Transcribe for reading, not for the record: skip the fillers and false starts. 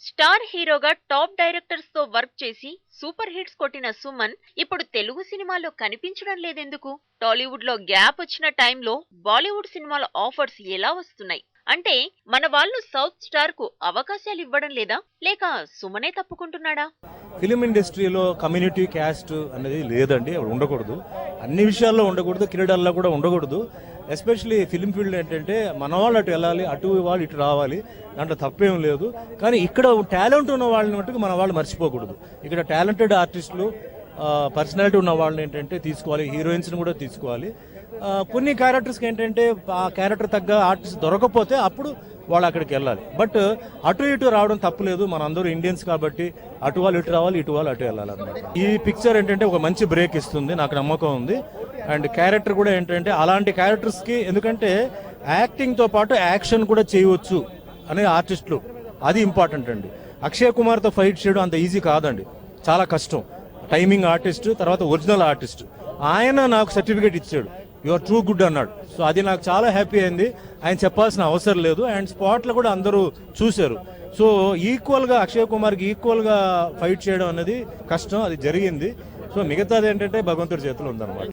Star హీరోగా top directors తో work చేసి సూపర్ హిట్స్ కొట్టిన సుమన్ ఇప్పుడు తెలుగు సినిమాలో కనిపించడం లేదెందుకు? టాలీవుడ్ లో గ్యాప్ వచ్చిన టైంలో బాలీవుడ్ సినిమాల ఆఫర్స్ ఎలా వస్తున్నాయి? అంటే మన వాళ్ళు సౌత్ స్టార్ కు అవకాశాలు ఇవ్వడం లేదా, లేక సుమనే తప్పుకుంటున్నాడా? ఫిలిం ఇండస్ట్రీలో కమ్యూనిటీ క్యాస్ట్ అనేది లేదండి, ఉండకూడదు. అన్ని విషయాల్లో ఉండకూడదు, క్రీడల్లో కూడా ఉండకూడదు. ఎస్పెషలీ ఫిలిం ఫీల్డ్ ఏంటంటే మన వాళ్ళు అటు వెళ్ళాలి, అటు వాళ్ళు ఇటు రావాలి, దాంట్లో తప్పేం లేదు. కానీ ఇక్కడ టాలెంట్ ఉన్న వాళ్ళని మట్టుకు మన వాళ్ళు మర్చిపోకూడదు. ఇక్కడ టాలెంటెడ్ ఆర్టిస్టులు, పర్సనాలిటీ ఉన్న వాళ్ళని ఏంటంటే తీసుకోవాలి, హీరోయిన్స్ని కూడా తీసుకోవాలి. కొన్ని క్యారెక్టర్స్కి ఏంటంటే ఆ క్యారెక్టర్ తగ్గ ఆర్టిస్ట్ దొరకకపోతే అప్పుడు వాళ్ళు అక్కడికి వెళ్ళాలి. బట్ అటు ఇటు రావడం తప్పులేదు, మనందరూ ఇండియన్స్ కాబట్టి అటు వాళ్ళు ఇటు రావాలి, ఇటు వాళ్ళు అటు వెళ్ళాలి అన్నమాట. ఈ పిక్చర్ ఏంటంటే ఒక మంచి బ్రేక్ ఇస్తుంది, నాకు నమ్మకం ఉంది. అండ్ క్యారెక్టర్ కూడా ఏంటంటే అలాంటి క్యారెక్టర్స్కి, ఎందుకంటే యాక్టింగ్తో పాటు యాక్షన్ కూడా చేయవచ్చు అనే ఆర్టిస్టులు, అది ఇంపార్టెంట్ అండి. అక్షయ్ కుమార్తో ఫైట్ చేయడం అంత ఈజీ కాదండి, చాలా కష్టం. టైమింగ్ ఆర్టిస్ట్, తర్వాత ఒరిజినల్ ఆర్టిస్ట్. ఆయన నాకు సర్టిఫికేట్ ఇచ్చాడు, యు ఆర్ ట్రూ గుడ్ అన్నాడు. సో అది నాకు చాలా హ్యాపీ అయింది. ఆయన చెప్పాల్సిన అవసరం లేదు. అండ్ స్పాట్లో కూడా అందరూ చూశారు. సో ఈక్వల్గా అక్షయ్ కుమార్కి ఈక్వల్గా ఫైట్ చేయడం అనేది కష్టం, అది జరిగింది. సో మిగతాది ఏంటంటే భగవంతుడి చేతిలో ఉందన్నమాట.